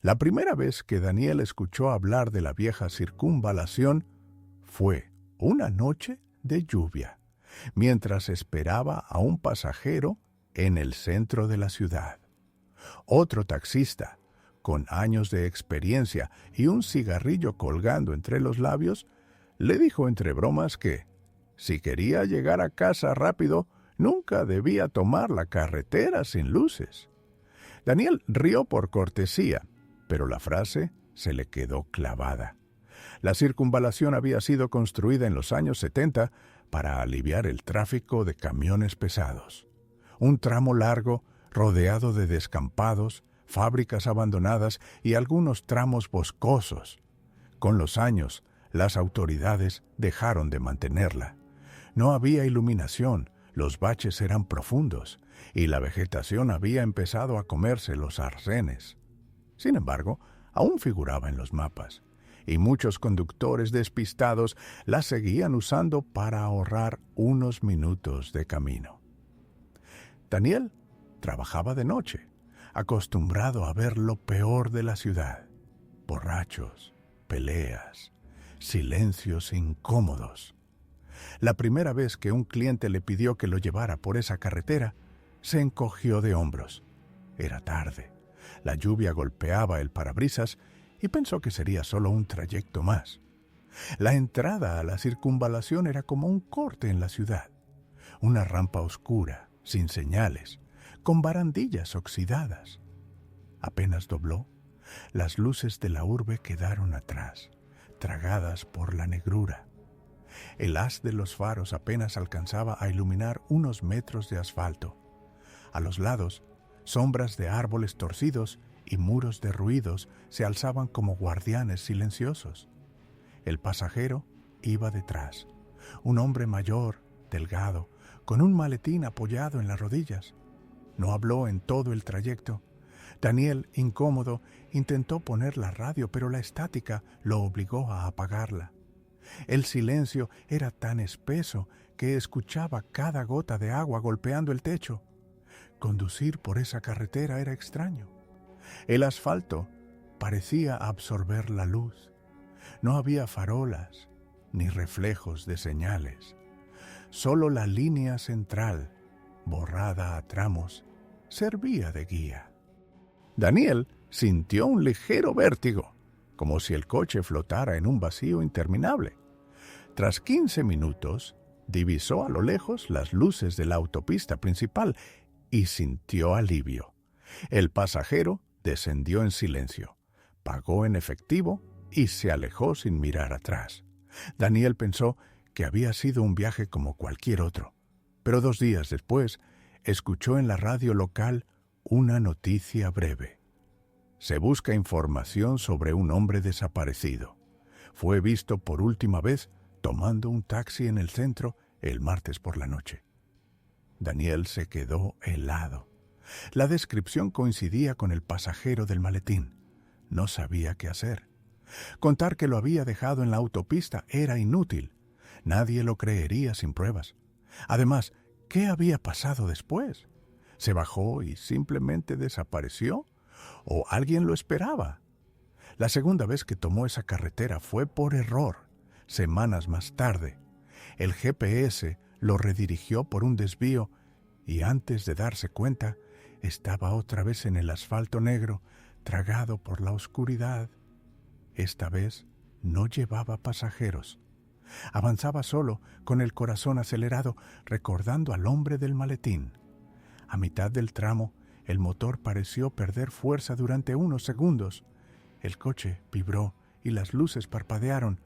La primera vez que Daniel escuchó hablar de la vieja circunvalación fue una noche de lluvia, mientras esperaba a un pasajero en el centro de la ciudad. Otro taxista, con años de experiencia y un cigarrillo colgando entre los labios, le dijo entre bromas que, si quería llegar a casa rápido, nunca debía tomar la carretera sin luces. Daniel rió por cortesía, pero la frase se le quedó clavada. La circunvalación había sido construida en los años 70 para aliviar el tráfico de camiones pesados. Un tramo largo, rodeado de descampados, fábricas abandonadas y algunos tramos boscosos. Con los años, las autoridades dejaron de mantenerla. No había iluminación, los baches eran profundos y la vegetación había empezado a comerse los arcenes. Sin embargo, aún figuraba en los mapas, y muchos conductores despistados la seguían usando para ahorrar unos minutos de camino. Daniel trabajaba de noche, acostumbrado a ver lo peor de la ciudad: borrachos, peleas, silencios incómodos. La primera vez que un cliente le pidió que lo llevara por esa carretera, se encogió de hombros. Era tarde, la lluvia golpeaba el parabrisas y pensó que sería solo un trayecto más. La entrada a la circunvalación era como un corte en la ciudad, una rampa oscura, sin señales, con barandillas oxidadas. Apenas dobló, las luces de la urbe quedaron atrás, tragadas por la negrura. El haz de los faros apenas alcanzaba a iluminar unos metros de asfalto. A los lados, sombras de árboles torcidos y muros derruidos se alzaban como guardianes silenciosos. El pasajero iba detrás, un hombre mayor, delgado, con un maletín apoyado en las rodillas. No habló en todo el trayecto. Daniel, incómodo, intentó poner la radio, pero la estática lo obligó a apagarla. El silencio era tan espeso que escuchaba cada gota de agua golpeando el techo. Conducir por esa carretera era extraño. El asfalto parecía absorber la luz. No había farolas ni reflejos de señales. Solo la línea central, borrada a tramos, servía de guía. Daniel sintió un ligero vértigo, como si el coche flotara en un vacío interminable. Tras 15 minutos, divisó a lo lejos las luces de la autopista principal y sintió alivio. El pasajero descendió en silencio, pagó en efectivo y se alejó sin mirar atrás. Daniel pensó que había sido un viaje como cualquier otro, pero 2 días después escuchó en la radio local una noticia breve. Se busca información sobre un hombre desaparecido. Fue visto por última vez tomando un taxi en el centro el martes por la noche. Daniel se quedó helado. La descripción coincidía con el pasajero del maletín. No sabía qué hacer. Contar que lo había dejado en la autopista era inútil. Nadie lo creería sin pruebas. Además, ¿qué había pasado después? ¿Se bajó y simplemente desapareció? ¿O alguien lo esperaba? La segunda vez que tomó esa carretera fue por error. Semanas más tarde, el GPS lo redirigió por un desvío y antes de darse cuenta, estaba otra vez en el asfalto negro, tragado por la oscuridad. Esta vez no llevaba pasajeros. Avanzaba solo, con el corazón acelerado, recordando al hombre del maletín. A mitad del tramo, el motor pareció perder fuerza durante unos segundos. El coche vibró y las luces parpadearon.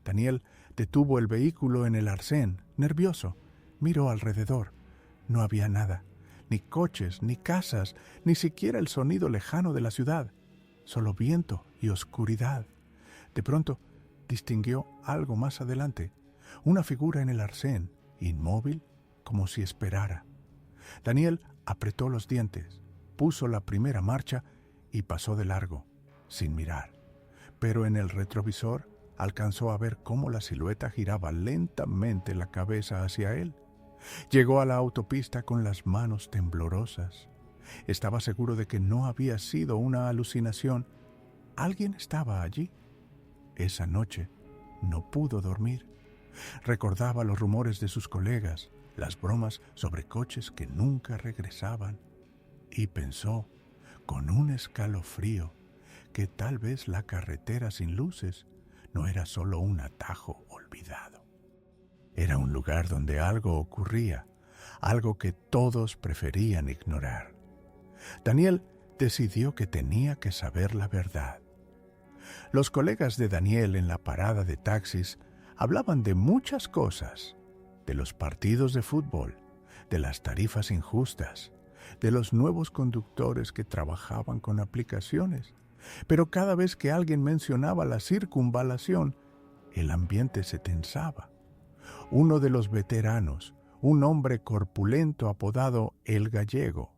Daniel detuvo el vehículo en el arcén, nervioso. Miró alrededor. No había nada, ni coches, ni casas, ni siquiera el sonido lejano de la ciudad. Solo viento y oscuridad. De pronto, distinguió algo más adelante, una figura en el arcén, inmóvil, como si esperara. Daniel apretó los dientes, puso la primera marcha y pasó de largo, sin mirar. Pero en el retrovisor alcanzó a ver cómo la silueta giraba lentamente la cabeza hacia él. Llegó a la autopista con las manos temblorosas. Estaba seguro de que no había sido una alucinación Alguien estaba allí. Esa noche no pudo dormir. Recordaba los rumores de sus colegas, las bromas sobre coches que nunca regresaban, y pensó, con un escalofrío, que tal vez la carretera sin luces no era solo un atajo olvidado. Era un lugar donde algo ocurría, algo que todos preferían ignorar. Daniel decidió que tenía que saber la verdad. Los colegas de Daniel en la parada de taxis hablaban de muchas cosas, de los partidos de fútbol, de las tarifas injustas, de los nuevos conductores que trabajaban con aplicaciones. Pero cada vez que alguien mencionaba la circunvalación, el ambiente se tensaba. Uno de los veteranos, un hombre corpulento apodado El Gallego,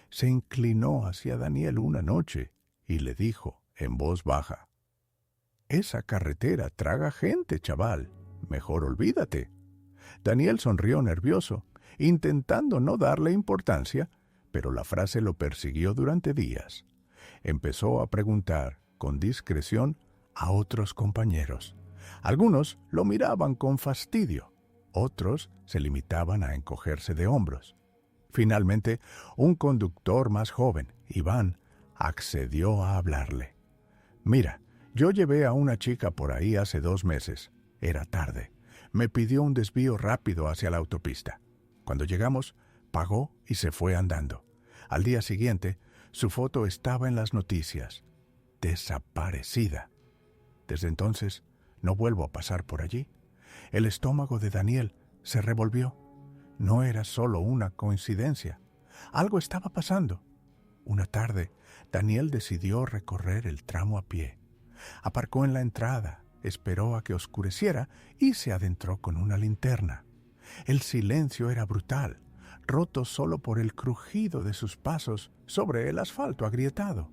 se inclinó hacia Daniel una noche y le dijo en voz baja: «Esa carretera traga gente, chaval. Mejor olvídate». Daniel sonrió nervioso, intentando no darle importancia, pero la frase lo persiguió durante días. Empezó a preguntar, con discreción, a otros compañeros. Algunos lo miraban con fastidio, otros se limitaban a encogerse de hombros. Finalmente, un conductor más joven, Iván, accedió a hablarle. «Mira, yo llevé a una chica por ahí hace 2 meses. Era tarde. Me pidió un desvío rápido hacia la autopista. Cuando llegamos, pagó y se fue andando. Al día siguiente, su foto estaba en las noticias. Desaparecida. Desde entonces, no vuelvo a pasar por allí». El estómago de Daniel se revolvió. No era solo una coincidencia. Algo estaba pasando. Una tarde, Daniel decidió recorrer el tramo a pie. Aparcó en la entrada, esperó a que oscureciera y se adentró con una linterna. El silencio era brutal, roto solo por el crujido de sus pasos sobre el asfalto agrietado.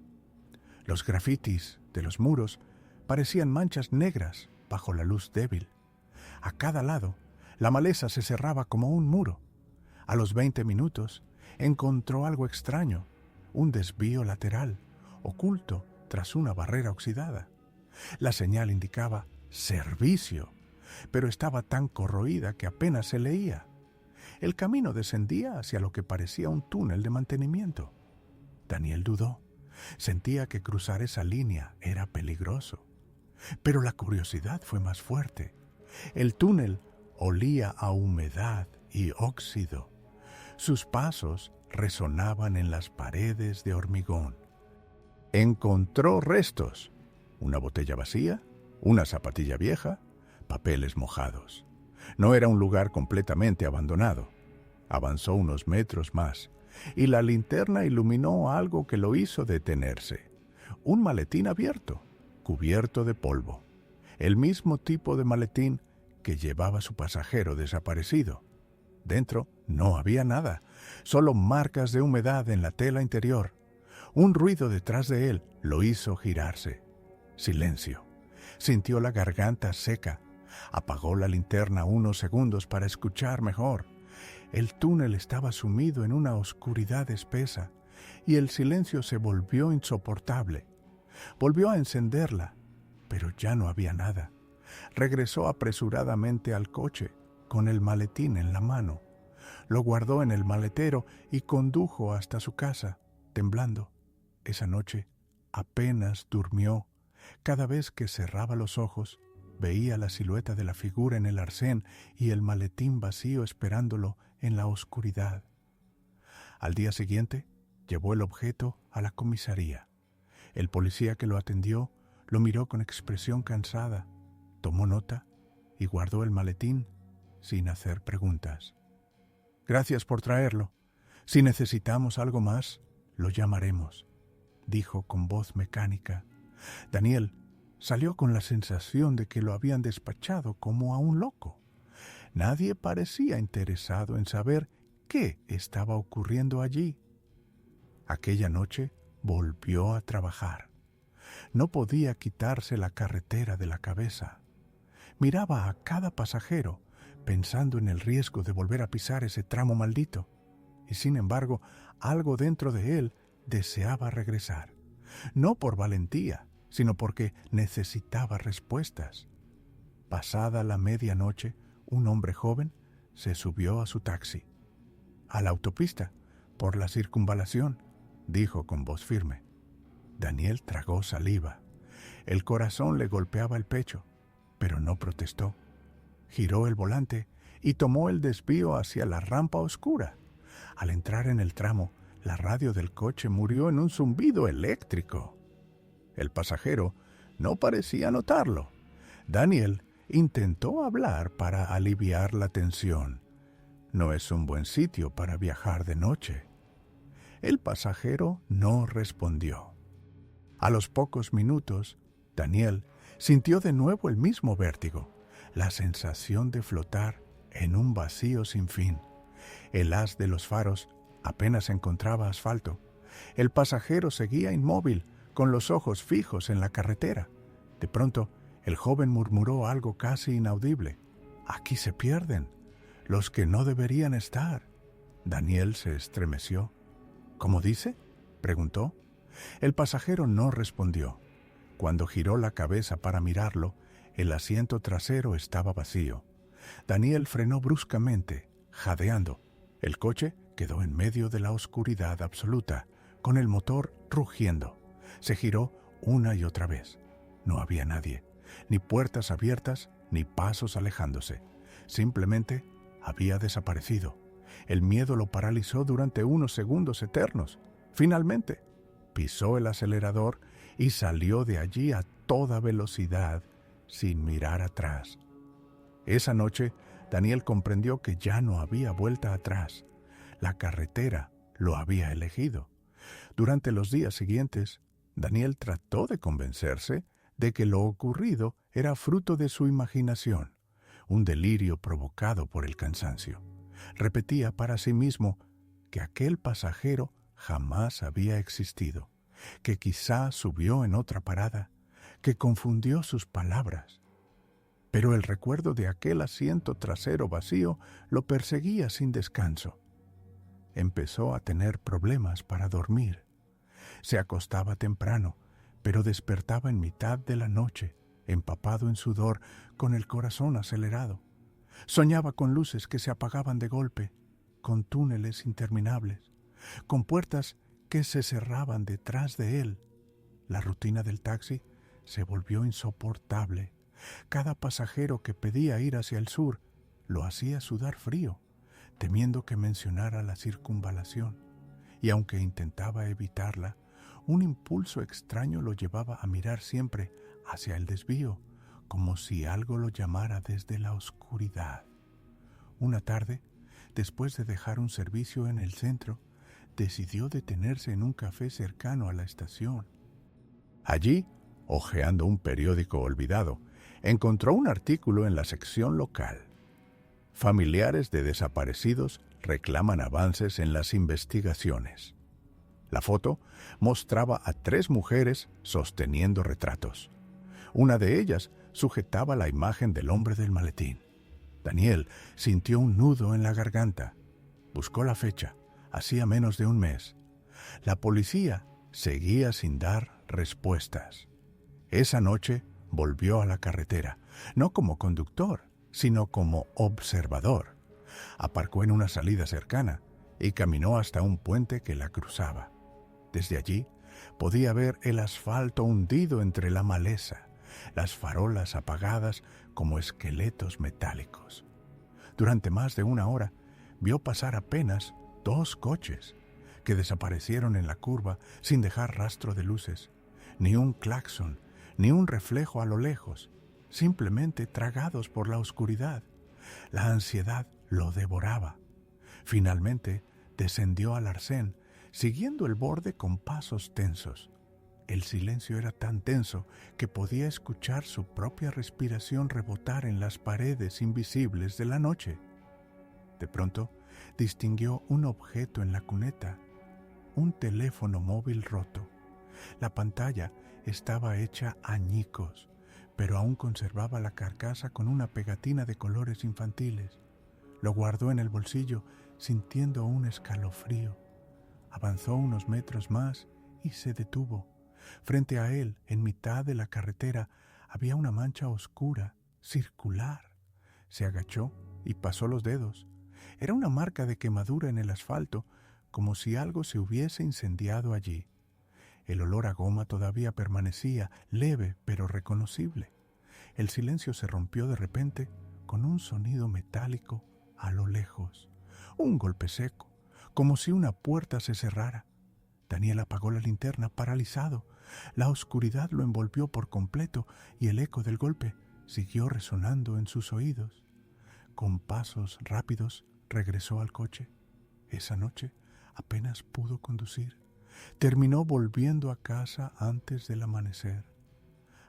Los grafitis de los muros parecían manchas negras bajo la luz débil. A cada lado, la maleza se cerraba como un muro. A los 20 minutos, encontró algo extraño, un desvío lateral, oculto tras una barrera oxidada. La señal indicaba servicio, pero estaba tan corroída que apenas se leía. El camino descendía hacia lo que parecía un túnel de mantenimiento. Daniel dudó. Sentía que cruzar esa línea era peligroso. Pero la curiosidad fue más fuerte. El túnel olía a humedad y óxido. Sus pasos resonaban en las paredes de hormigón. Encontró restos: una botella vacía, una zapatilla vieja, papeles mojados. No era un lugar completamente abandonado. Avanzó unos metros más y la linterna iluminó algo que lo hizo detenerse. Un maletín abierto, cubierto de polvo. El mismo tipo de maletín que llevaba su pasajero desaparecido. Dentro no había nada, solo marcas de humedad en la tela interior. Un ruido detrás de él lo hizo girarse. Silencio. Sintió la garganta seca. Apagó la linterna unos segundos para escuchar mejor. El túnel estaba sumido en una oscuridad espesa y el silencio se volvió insoportable. Volvió a encenderla, pero ya no había nada. Regresó apresuradamente al coche, con el maletín en la mano. Lo guardó en el maletero y condujo hasta su casa, temblando. Esa noche apenas durmió. Cada vez que cerraba los ojos, veía la silueta de la figura en el arcén y el maletín vacío esperándolo en la oscuridad. Al día siguiente, llevó el objeto a la comisaría. El policía que lo atendió lo miró con expresión cansada, tomó nota y guardó el maletín sin hacer preguntas. «Gracias por traerlo. Si necesitamos algo más, lo llamaremos», dijo con voz mecánica. Daniel salió con la sensación de que lo habían despachado como a un loco. Nadie parecía interesado en saber qué estaba ocurriendo allí. Aquella noche volvió a trabajar. No podía quitarse la carretera de la cabeza. Miraba a cada pasajero, pensando en el riesgo de volver a pisar ese tramo maldito. Y sin embargo, algo dentro de él deseaba regresar. No por valentía, sino porque necesitaba respuestas. Pasada la medianoche, un hombre joven se subió a su taxi. «A la autopista, por la circunvalación», dijo con voz firme. Daniel tragó saliva. El corazón le golpeaba el pecho, pero no protestó. Giró el volante y tomó el desvío hacia la rampa oscura. Al entrar en el tramo, la radio del coche murió en un zumbido eléctrico. El pasajero no parecía notarlo. Daniel intentó hablar para aliviar la tensión. «No es un buen sitio para viajar de noche». El pasajero no respondió. A los pocos minutos, Daniel sintió de nuevo el mismo vértigo, la sensación de flotar en un vacío sin fin. El haz de los faros apenas encontraba asfalto. El pasajero seguía inmóvil, con los ojos fijos en la carretera. De pronto, el joven murmuró algo casi inaudible. «Aquí se pierden los que no deberían estar». Daniel se estremeció. «¿Cómo dice?», preguntó. El pasajero no respondió. Cuando giró la cabeza para mirarlo, el asiento trasero estaba vacío. Daniel frenó bruscamente, jadeando. El coche quedó en medio de la oscuridad absoluta, con el motor rugiendo. Se giró una y otra vez. No había nadie, ni puertas abiertas, ni pasos alejándose. Simplemente había desaparecido. El miedo lo paralizó durante unos segundos eternos. Finalmente, pisó el acelerador y salió de allí a toda velocidad, sin mirar atrás. Esa noche, Daniel comprendió que ya no había vuelta atrás. La carretera lo había elegido. Durante los días siguientes, Daniel trató de convencerse de que lo ocurrido era fruto de su imaginación, un delirio provocado por el cansancio. Repetía para sí mismo que aquel pasajero jamás había existido, que quizá subió en otra parada, que confundió sus palabras. Pero el recuerdo de aquel asiento trasero vacío lo perseguía sin descanso. Empezó a tener problemas para dormir. Se acostaba temprano, pero despertaba en mitad de la noche, empapado en sudor, con el corazón acelerado. Soñaba con luces que se apagaban de golpe, con túneles interminables, con puertas que se cerraban detrás de él. La rutina del taxi se volvió insoportable. Cada pasajero que pedía ir hacia el sur lo hacía sudar frío, temiendo que mencionara la circunvalación. Y aunque intentaba evitarla, un impulso extraño lo llevaba a mirar siempre hacia el desvío, como si algo lo llamara desde la oscuridad. Una tarde, después de dejar un servicio en el centro, decidió detenerse en un café cercano a la estación. Allí, hojeando un periódico olvidado, encontró un artículo en la sección local. Familiares de desaparecidos reclaman avances en las investigaciones. La foto mostraba a 3 mujeres sosteniendo retratos. Una de ellas sujetaba la imagen del hombre del maletín. Daniel sintió un nudo en la garganta. Buscó la fecha. Hacía menos de un mes. La policía seguía sin dar respuestas. Esa noche volvió a la carretera, no como conductor, sino como observador. Aparcó en una salida cercana y caminó hasta un puente que la cruzaba. Desde allí podía ver el asfalto hundido entre la maleza, las farolas apagadas como esqueletos metálicos. Durante más de una hora vio pasar apenas 2 coches que desaparecieron en la curva sin dejar rastro de luces, ni un claxon, ni un reflejo a lo lejos, simplemente tragados por la oscuridad. La ansiedad lo devoraba. Finalmente descendió al arcén, siguiendo el borde con pasos tensos. El silencio era tan denso que podía escuchar su propia respiración rebotar en las paredes invisibles de la noche. De pronto, distinguió un objeto en la cuneta, un teléfono móvil roto. La pantalla estaba hecha añicos, pero aún conservaba la carcasa con una pegatina de colores infantiles. Lo guardó en el bolsillo, sintiendo un escalofrío. Avanzó unos metros más y se detuvo. Frente a él, en mitad de la carretera, había una mancha oscura, circular. Se agachó y pasó los dedos. Era una marca de quemadura en el asfalto, como si algo se hubiese incendiado allí. El olor a goma todavía permanecía, leve pero reconocible. El silencio se rompió de repente con un sonido metálico a lo lejos. Un golpe seco, como si una puerta se cerrara. Daniel apagó la linterna, paralizado. La oscuridad lo envolvió por completo y el eco del golpe siguió resonando en sus oídos. Con pasos rápidos regresó al coche. Esa noche apenas pudo conducir. Terminó volviendo a casa antes del amanecer.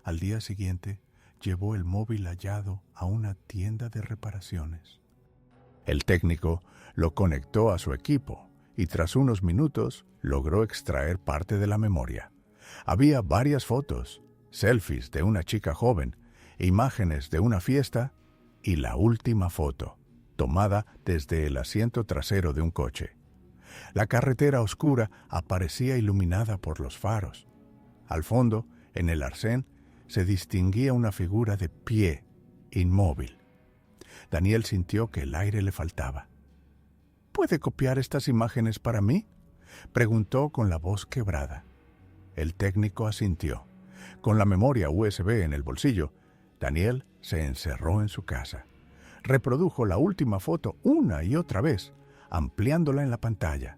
Al día siguiente, llevó el móvil hallado a una tienda de reparaciones. El técnico lo conectó a su equipo y tras unos minutos logró extraer parte de la memoria. Había varias fotos, selfies de una chica joven, imágenes de una fiesta y la última foto, tomada desde el asiento trasero de un coche. La carretera oscura aparecía iluminada por los faros. Al fondo, en el arcén, se distinguía una figura de pie, inmóvil. Daniel sintió que el aire le faltaba. ¿Puede copiar estas imágenes para mí?, preguntó con la voz quebrada. El técnico asintió. Con la memoria USB en el bolsillo, Daniel se encerró en su casa. Reprodujo la última foto una y otra vez, ampliándola en la pantalla.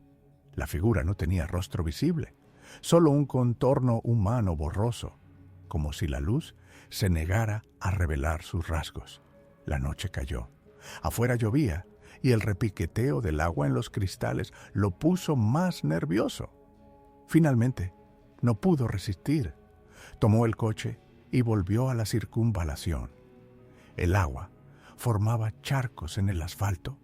La figura no tenía rostro visible, solo un contorno humano borroso, como si la luz se negara a revelar sus rasgos. La noche cayó. Afuera llovía y el repiqueteo del agua en los cristales lo puso más nervioso. Finalmente, no pudo resistir. Tomó el coche y volvió a la circunvalación. El agua formaba charcos en el asfalto,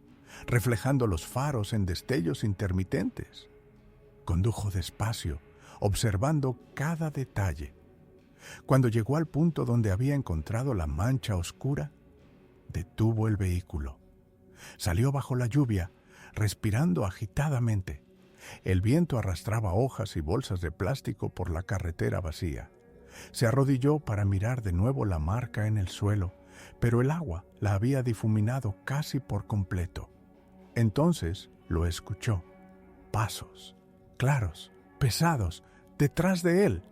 reflejando los faros en destellos intermitentes. Condujo despacio, observando cada detalle. Cuando llegó al punto donde había encontrado la mancha oscura, detuvo el vehículo. Salió bajo la lluvia, respirando agitadamente. El viento arrastraba hojas y bolsas de plástico por la carretera vacía. Se arrodilló para mirar de nuevo la marca en el suelo, pero el agua la había difuminado casi por completo. Entonces lo escuchó. Pasos, claros, pesados, detrás de él.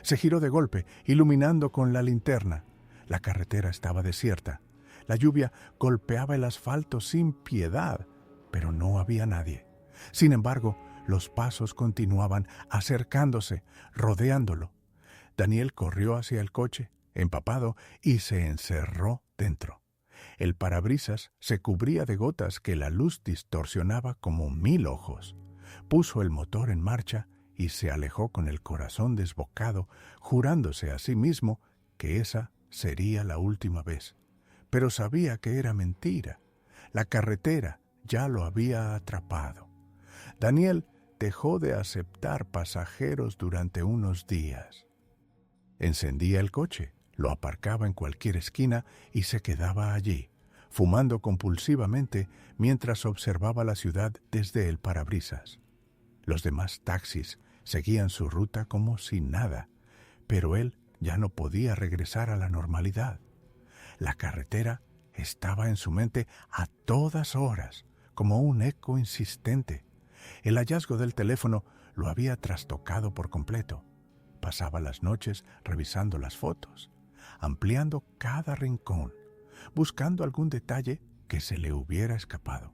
Se giró de golpe, iluminando con la linterna. La carretera estaba desierta. La lluvia golpeaba el asfalto sin piedad, pero no había nadie. Sin embargo, los pasos continuaban acercándose, rodeándolo. Daniel corrió hacia el coche, empapado, y se encerró dentro. El parabrisas se cubría de gotas que la luz distorsionaba como 1000 ojos. Puso el motor en marcha y se alejó con el corazón desbocado, jurándose a sí mismo que esa sería la última vez. Pero sabía que era mentira. La carretera ya lo había atrapado. Daniel dejó de aceptar pasajeros durante unos días. Encendía el coche, lo aparcaba en cualquier esquina y se quedaba allí, fumando compulsivamente mientras observaba la ciudad desde el parabrisas. Los demás taxis seguían su ruta como si nada, pero él ya no podía regresar a la normalidad. La carretera estaba en su mente a todas horas, como un eco insistente. El hallazgo del teléfono lo había trastocado por completo. Pasaba las noches revisando las fotos, ampliando cada rincón, buscando algún detalle que se le hubiera escapado.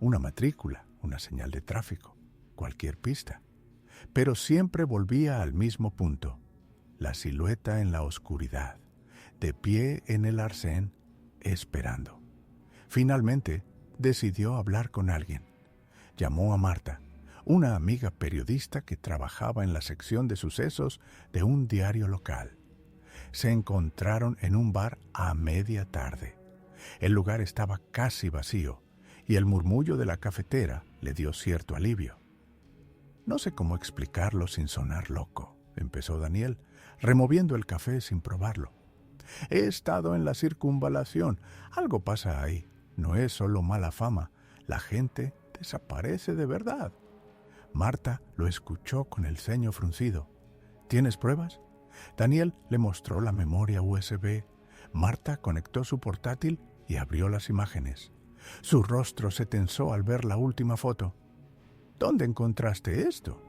Una matrícula, una señal de tráfico, cualquier pista. Pero siempre volvía al mismo punto: la silueta en la oscuridad, de pie en el arcén, esperando. Finalmente, decidió hablar con alguien. Llamó a Marta, una amiga periodista que trabajaba en la sección de sucesos de un diario local. Se encontraron en un bar a media tarde. El lugar estaba casi vacío y el murmullo de la cafetera le dio cierto alivio. No sé cómo explicarlo sin sonar loco, empezó Daniel, removiendo el café sin probarlo. He estado en la circunvalación. Algo pasa ahí. No es solo mala fama. La gente desaparece de verdad. Marta lo escuchó con el ceño fruncido. ¿Tienes pruebas? Daniel le mostró la memoria USB. Marta conectó su portátil y abrió las imágenes. Su rostro se tensó al ver la última foto. ¿Dónde encontraste esto?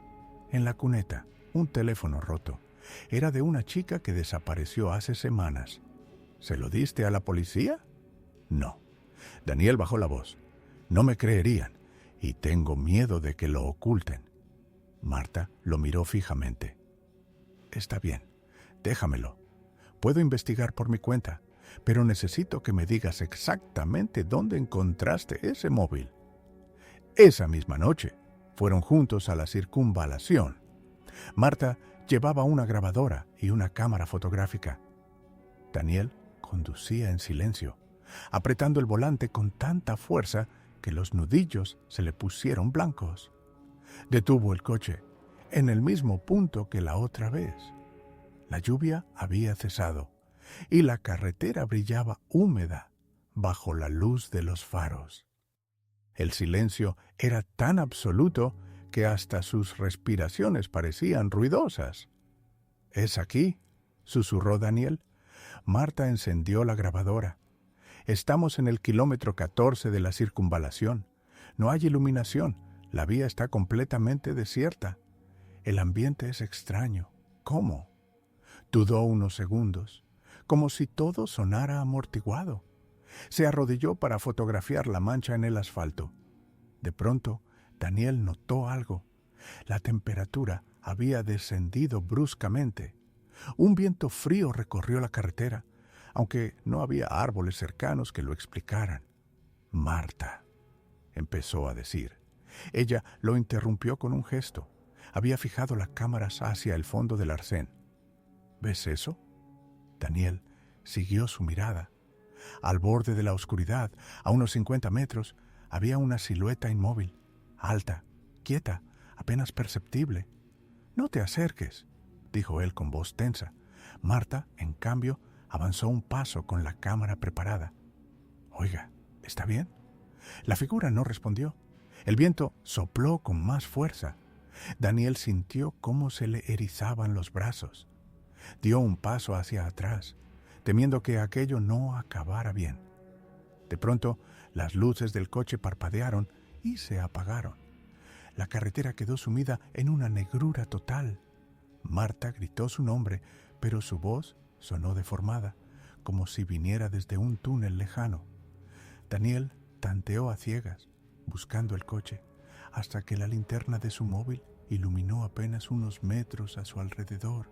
En la cuneta, un teléfono roto. Era de una chica que desapareció hace semanas. ¿Se lo diste a la policía? No. Daniel bajó la voz. No me creerían y tengo miedo de que lo oculten. Marta lo miró fijamente. Está bien, déjamelo. Puedo investigar por mi cuenta, pero necesito que me digas exactamente dónde encontraste ese móvil. Esa misma noche, fueron juntos a la circunvalación. Marta llevaba una grabadora y una cámara fotográfica. Daniel conducía en silencio, apretando el volante con tanta fuerza que los nudillos se le pusieron blancos. Detuvo el coche, en el mismo punto que la otra vez. La lluvia había cesado y la carretera brillaba húmeda bajo la luz de los faros. El silencio era tan absoluto que hasta sus respiraciones parecían ruidosas. «¿Es aquí?», susurró Daniel. Marta encendió la grabadora. «Estamos en el kilómetro 14 de la circunvalación. No hay iluminación. La vía está completamente desierta. El ambiente es extraño. ¿Cómo?». Dudó unos segundos, como si todo sonara amortiguado. Se arrodilló para fotografiar la mancha en el asfalto. De pronto, Daniel notó algo. La temperatura había descendido bruscamente. Un viento frío recorrió la carretera, aunque no había árboles cercanos que lo explicaran. «Marta», empezó a decir. Ella lo interrumpió con un gesto. Había fijado las cámaras hacia el fondo del arcén. «¿Ves eso?». Daniel siguió su mirada. Al borde de la oscuridad, a unos 50 metros, había una silueta inmóvil, alta, quieta, apenas perceptible. «No te acerques», dijo él con voz tensa. Marta, en cambio, avanzó un paso con la cámara preparada. «Oiga, ¿está bien?». La figura no respondió. El viento sopló con más fuerza. Daniel sintió cómo se le erizaban los brazos. Dio un paso hacia atrás, temiendo que aquello no acabara bien. De pronto, las luces del coche parpadearon y se apagaron. La carretera quedó sumida en una negrura total. Marta gritó su nombre, pero su voz sonó deformada, como si viniera desde un túnel lejano. Daniel tanteó a ciegas, buscando el coche, hasta que la linterna de su móvil iluminó apenas unos metros a su alrededor.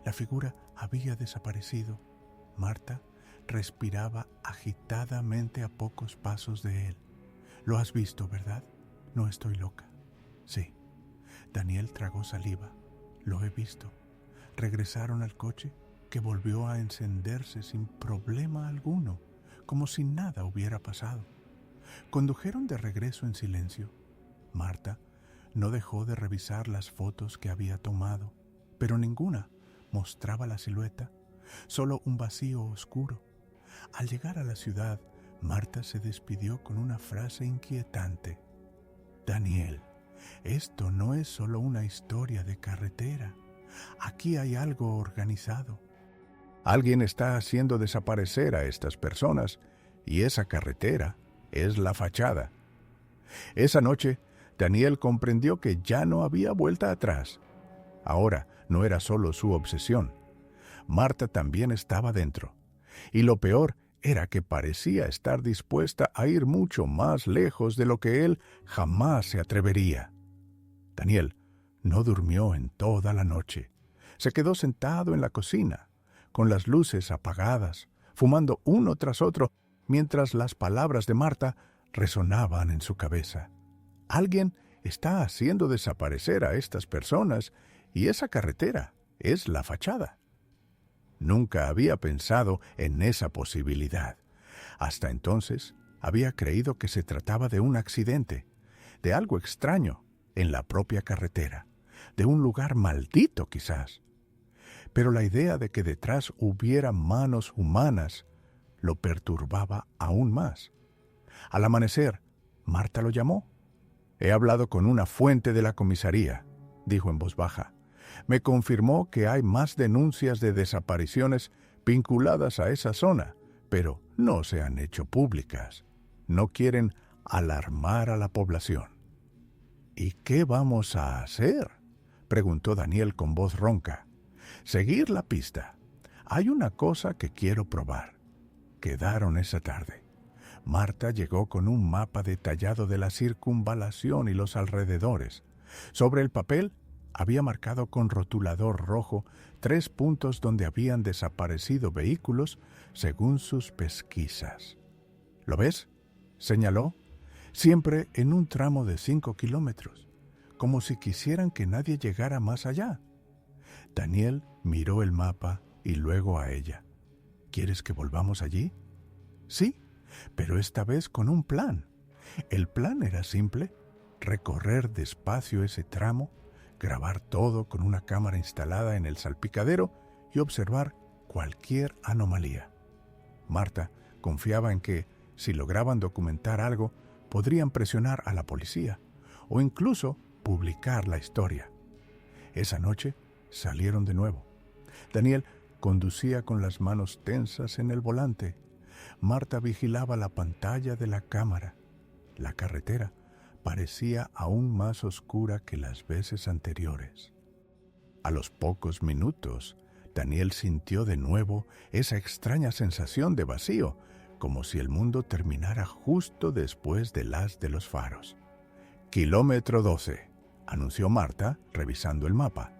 La figura había desaparecido. Marta respiraba agitadamente a pocos pasos de él. «Lo has visto, ¿verdad? No estoy loca». «Sí». Daniel tragó saliva. «Lo he visto». Regresaron al coche, que volvió a encenderse sin problema alguno, como si nada hubiera pasado. Condujeron de regreso en silencio. Marta no dejó de revisar las fotos que había tomado, pero ninguna mostraba la silueta, solo un vacío oscuro. Al llegar a la ciudad, Marta se despidió con una frase inquietante. «Daniel, esto no es solo una historia de carretera. Aquí hay algo organizado. Alguien está haciendo desaparecer a estas personas y esa carretera es la fachada». Esa noche, Daniel comprendió que ya no había vuelta atrás. Ahora no era solo su obsesión. Marta también estaba dentro. Y lo peor era que parecía estar dispuesta a ir mucho más lejos de lo que él jamás se atrevería. Daniel no durmió en toda la noche. Se quedó sentado en la cocina, con las luces apagadas, fumando uno tras otro, mientras las palabras de Marta resonaban en su cabeza. Alguien está haciendo desaparecer a estas personas y esa carretera es la fachada. Nunca había pensado en esa posibilidad. Hasta entonces había creído que se trataba de un accidente, de algo extraño en la propia carretera, de un lugar maldito quizás. Pero la idea de que detrás hubiera manos humanas lo perturbaba aún más. Al amanecer, Marta lo llamó. «He hablado con una fuente de la comisaría», dijo en voz baja. Me confirmó que hay más denuncias de desapariciones vinculadas a esa zona, pero no se han hecho públicas. No quieren alarmar a la población. ¿Y qué vamos a hacer?, preguntó Daniel con voz ronca. Seguir la pista. Hay una cosa que quiero probar. Quedaron esa tarde. Marta llegó con un mapa detallado de la circunvalación y los alrededores. Sobre el papel había marcado con rotulador rojo 3 puntos donde habían desaparecido vehículos según sus pesquisas. ¿Lo ves?, señaló. Siempre en un tramo de 5 kilómetros, como si quisieran que nadie llegara más allá. Daniel miró el mapa y luego a ella. ¿Quieres que volvamos allí? Sí, pero esta vez con un plan. El plan era simple: recorrer despacio ese tramo, grabar todo con una cámara instalada en el salpicadero y observar cualquier anomalía. Marta confiaba en que, si lograban documentar algo, podrían presionar a la policía o incluso publicar la historia. Esa noche salieron de nuevo. Daniel conducía con las manos tensas en el volante. Marta vigilaba la pantalla de la cámara. La carretera parecía aún más oscura que las veces anteriores. A los pocos minutos, Daniel sintió de nuevo esa extraña sensación de vacío, como si el mundo terminara justo después del haz de los faros. Kilómetro 12, anunció Marta, revisando el mapa.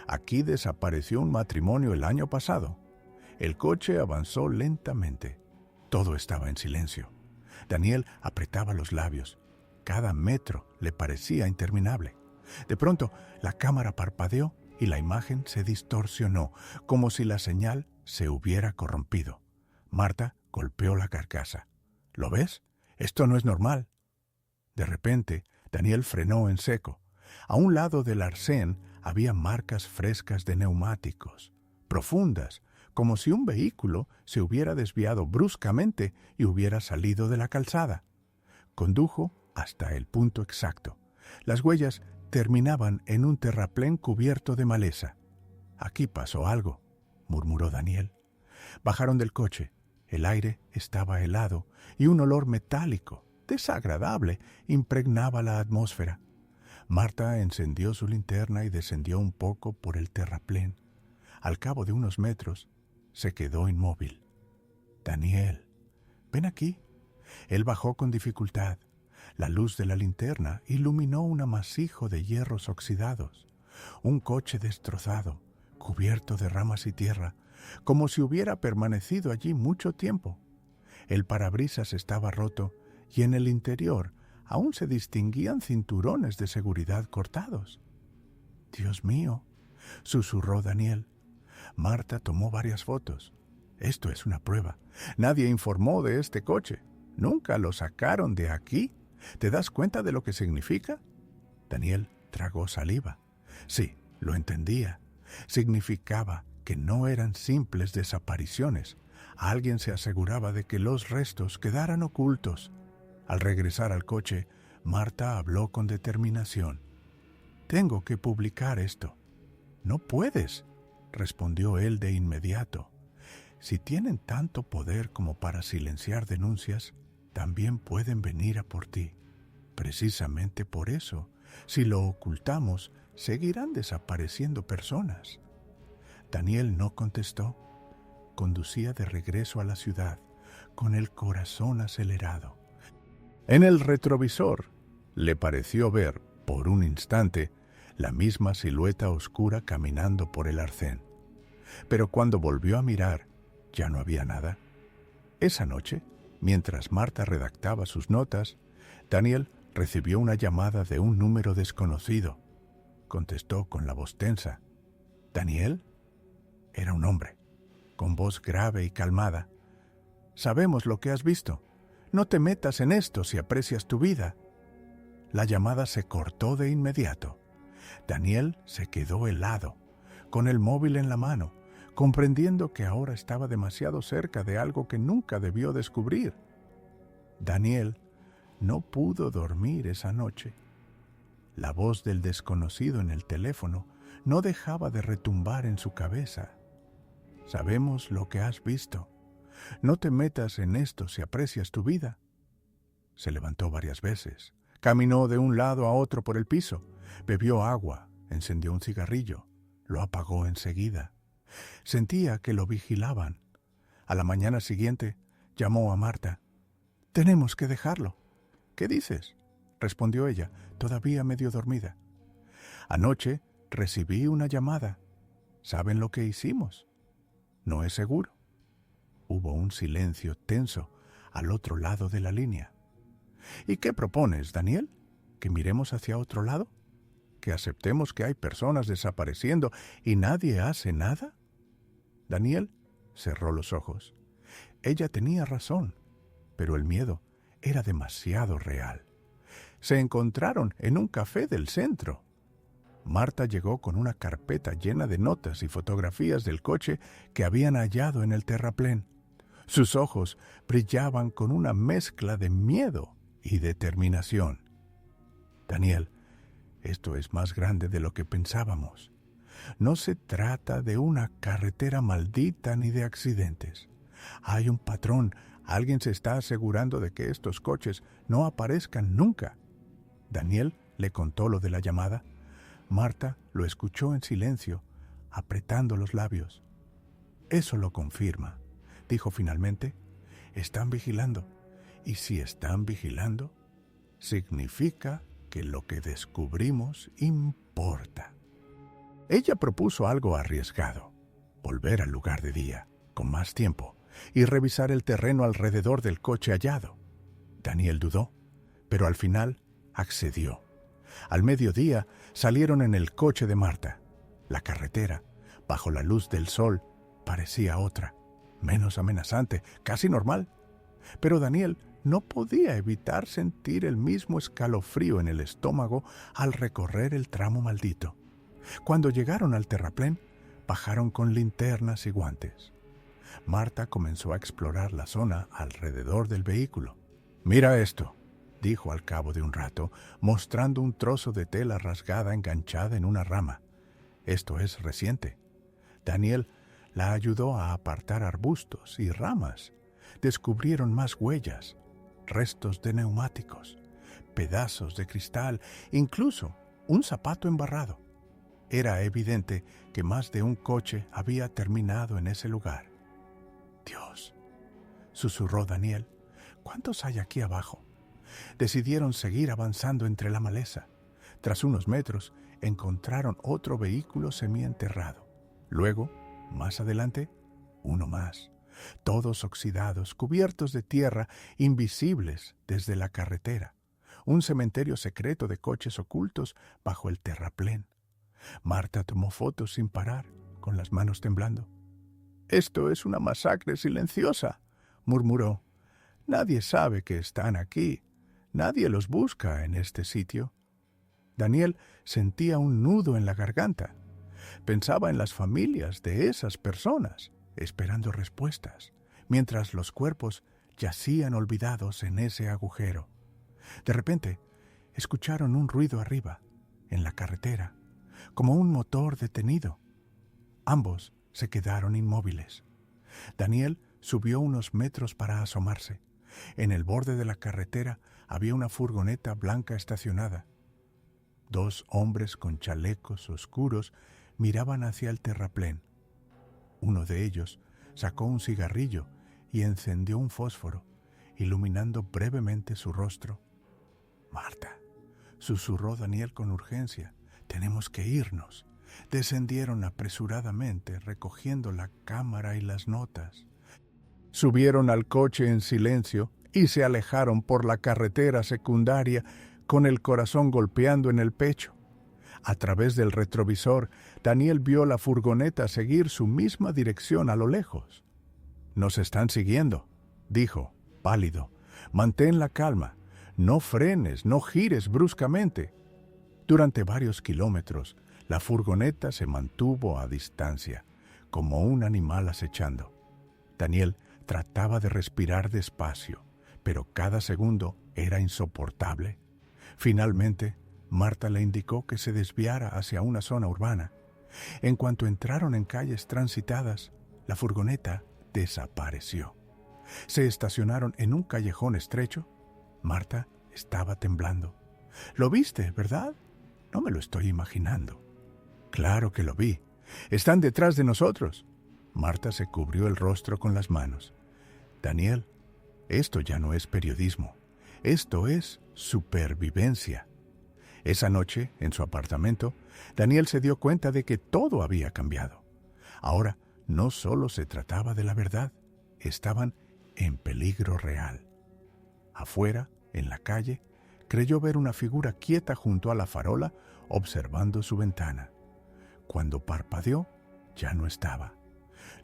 Aquí desapareció un matrimonio el año pasado. El coche avanzó lentamente. Todo estaba en silencio. Daniel apretaba los labios. Cada metro le parecía interminable. De pronto, la cámara parpadeó y la imagen se distorsionó, como si la señal se hubiera corrompido. Marta golpeó la carcasa. ¿Lo ves? Esto no es normal. De repente, Daniel frenó en seco. A un lado del arcén había marcas frescas de neumáticos, profundas, como si un vehículo se hubiera desviado bruscamente y hubiera salido de la calzada. Condujo hasta el punto exacto. Las huellas terminaban en un terraplén cubierto de maleza. «Aquí pasó algo», murmuró Daniel. Bajaron del coche. El aire estaba helado y un olor metálico, desagradable, impregnaba la atmósfera. Marta encendió su linterna y descendió un poco por el terraplén. Al cabo de unos metros, se quedó inmóvil. «Daniel, ven aquí». Él bajó con dificultad. La luz de la linterna iluminó un amasijo de hierros oxidados, un coche destrozado, cubierto de ramas y tierra, como si hubiera permanecido allí mucho tiempo. El parabrisas estaba roto y en el interior aún se distinguían cinturones de seguridad cortados. «Dios mío», susurró Daniel. Marta tomó varias fotos. «Esto es una prueba. Nadie informó de este coche. Nunca lo sacaron de aquí. ¿Te das cuenta de lo que significa?» Daniel tragó saliva. Sí, lo entendía. Significaba que no eran simples desapariciones. Alguien se aseguraba de que los restos quedaran ocultos. Al regresar al coche, Marta habló con determinación. «Tengo que publicar esto». «No puedes», respondió él de inmediato. «Si tienen tanto poder como para silenciar denuncias, también pueden venir a por ti. Precisamente por eso, si lo ocultamos, seguirán desapareciendo personas». Daniel no contestó. Conducía de regreso a la ciudad, con el corazón acelerado. En el retrovisor le pareció ver, por un instante, la misma silueta oscura caminando por el arcén. Pero cuando volvió a mirar, ya no había nada. Esa noche, mientras Marta redactaba sus notas, Daniel recibió una llamada de un número desconocido. Contestó con la voz tensa. «¿Daniel?» Era un hombre, con voz grave y calmada. «Sabemos lo que has visto. No te metas en esto si aprecias tu vida». La llamada se cortó de inmediato. Daniel se quedó helado, con el móvil en la mano, comprendiendo que ahora estaba demasiado cerca de algo que nunca debió descubrir. Daniel no pudo dormir esa noche. La voz del desconocido en el teléfono no dejaba de retumbar en su cabeza. Sabemos lo que has visto. No te metas en esto si aprecias tu vida. Se levantó varias veces, caminó de un lado a otro por el piso, bebió agua, encendió un cigarrillo, lo apagó enseguida. Sentía que lo vigilaban. A la mañana siguiente llamó a Marta. «Tenemos que dejarlo». «¿Qué dices?», respondió ella, todavía medio dormida. «Anoche recibí una llamada. ¿Saben lo que hicimos?». «No es seguro». Hubo un silencio tenso al otro lado de la línea. «¿Y qué propones, Daniel? ¿Que miremos hacia otro lado? ¿Que aceptemos que hay personas desapareciendo y nadie hace nada?». Daniel cerró los ojos. Ella tenía razón, pero el miedo era demasiado real. Se encontraron en un café del centro. Marta llegó con una carpeta llena de notas y fotografías del coche que habían hallado en el terraplén. Sus ojos brillaban con una mezcla de miedo y determinación. «Daniel, esto es más grande de lo que pensábamos. No se trata de una carretera maldita ni de accidentes. Hay un patrón. Alguien se está asegurando de que estos coches no aparezcan nunca». Daniel le contó lo de la llamada. Marta lo escuchó en silencio, apretando los labios. «Eso lo confirma», dijo finalmente. «Están vigilando. Y si están vigilando, significa que lo que descubrimos importa». Ella propuso algo arriesgado: volver al lugar de día, con más tiempo, y revisar el terreno alrededor del coche hallado. Daniel dudó, pero al final accedió. Al mediodía salieron en el coche de Marta. La carretera, bajo la luz del sol, parecía otra, menos amenazante, casi normal. Pero Daniel no podía evitar sentir el mismo escalofrío en el estómago al recorrer el tramo maldito. Cuando llegaron al terraplén, bajaron con linternas y guantes. Marta comenzó a explorar la zona alrededor del vehículo. «Mira esto», dijo al cabo de un rato, mostrando un trozo de tela rasgada enganchada en una rama. «Esto es reciente». Daniel la ayudó a apartar arbustos y ramas. Descubrieron más huellas, restos de neumáticos, pedazos de cristal, incluso un zapato embarrado. Era evidente que más de un coche había terminado en ese lugar. «Dios», susurró Daniel, «¿cuántos hay aquí abajo?». Decidieron seguir avanzando entre la maleza. Tras unos metros, encontraron otro vehículo semienterrado. Luego, más adelante, uno más. Todos oxidados, cubiertos de tierra, invisibles desde la carretera. Un cementerio secreto de coches ocultos bajo el terraplén. Marta tomó fotos sin parar, con las manos temblando. «Esto es una masacre silenciosa», murmuró. «Nadie sabe que están aquí. Nadie los busca en este sitio». Daniel sentía un nudo en la garganta. Pensaba en las familias de esas personas, esperando respuestas, mientras los cuerpos yacían olvidados en ese agujero. De repente, escucharon un ruido arriba, en la carretera, como un motor detenido. Ambos se quedaron inmóviles. Daniel subió unos metros para asomarse. En el borde de la carretera había una furgoneta blanca estacionada. 2 hombres con chalecos oscuros miraban hacia el terraplén. Uno de ellos sacó un cigarrillo y encendió un fósforo, iluminando brevemente su rostro. «Marta», susurró Daniel con urgencia, «tenemos que irnos». Descendieron apresuradamente, recogiendo la cámara y las notas. Subieron al coche en silencio y se alejaron por la carretera secundaria con el corazón golpeando en el pecho. A través del retrovisor, Daniel vio la furgoneta seguir su misma dirección a lo lejos. «Nos están siguiendo», dijo, pálido. «Mantén la calma. No frenes, no gires bruscamente». Durante varios kilómetros, la furgoneta se mantuvo a distancia, como un animal acechando. Daniel trataba de respirar despacio, pero cada segundo era insoportable. Finalmente, Marta le indicó que se desviara hacia una zona urbana. En cuanto entraron en calles transitadas, la furgoneta desapareció. Se estacionaron en un callejón estrecho. Marta estaba temblando. «¿Lo viste, verdad?» «No me lo estoy imaginando». «Claro que lo vi. Están detrás de nosotros». Marta se cubrió el rostro con las manos. «Daniel, esto ya no es periodismo. Esto es supervivencia». Esa noche, en su apartamento, Daniel se dio cuenta de que todo había cambiado. Ahora no solo se trataba de la verdad, estaban en peligro real. Afuera, en la calle, creyó ver una figura quieta junto a la farola, observando su ventana. Cuando parpadeó, ya no estaba.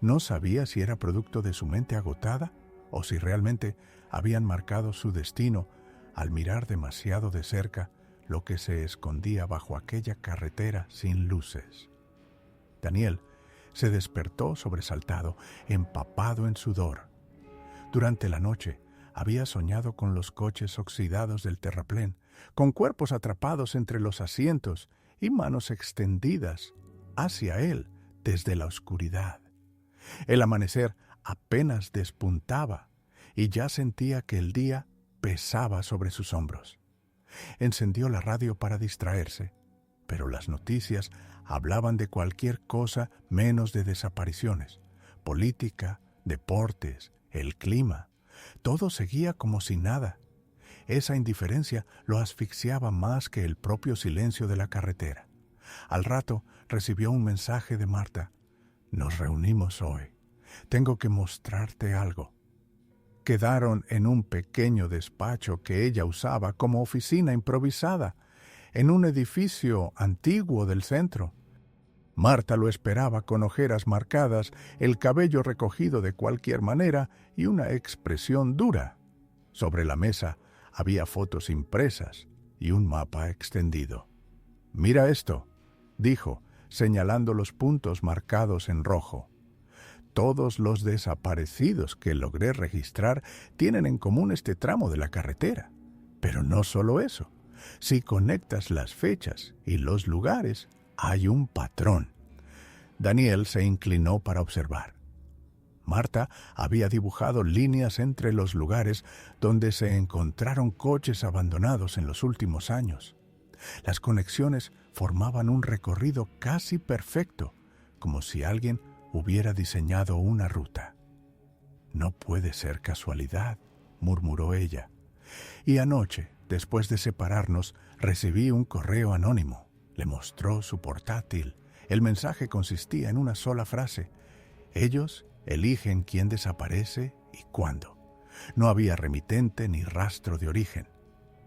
No sabía si era producto de su mente agotada o si realmente habían marcado su destino al mirar demasiado de cerca lo que se escondía bajo aquella carretera sin luces. Daniel se despertó sobresaltado, empapado en sudor. Durante la noche había soñado con los coches oxidados del terraplén, con cuerpos atrapados entre los asientos y manos extendidas hacia él desde la oscuridad. El amanecer apenas despuntaba y ya sentía que el día pesaba sobre sus hombros. Encendió la radio para distraerse, pero las noticias hablaban de cualquier cosa menos de desapariciones, política, deportes, el clima. Todo seguía como si nada. Esa indiferencia lo asfixiaba más que el propio silencio de la carretera. Al rato recibió un mensaje de Marta. «Nos reunimos hoy. Tengo que mostrarte algo». Quedaron en un pequeño despacho que ella usaba como oficina improvisada, en un edificio antiguo del centro. Marta lo esperaba con ojeras marcadas, el cabello recogido de cualquier manera y una expresión dura. Sobre la mesa había fotos impresas y un mapa extendido. «Mira esto», dijo, señalando los puntos marcados en rojo. «Todos los desaparecidos que logré registrar tienen en común este tramo de la carretera. Pero no solo eso. Si conectas las fechas y los lugares, hay un patrón». Daniel se inclinó para observar. Marta había dibujado líneas entre los lugares donde se encontraron coches abandonados en los últimos años. Las conexiones formaban un recorrido casi perfecto, como si alguien hubiera diseñado una ruta. «No puede ser casualidad», murmuró ella. «Y anoche, después de separarnos, recibí un correo anónimo». Le mostró su portátil. El mensaje consistía en una sola frase: «Ellos eligen quién desaparece y cuándo». No había remitente ni rastro de origen.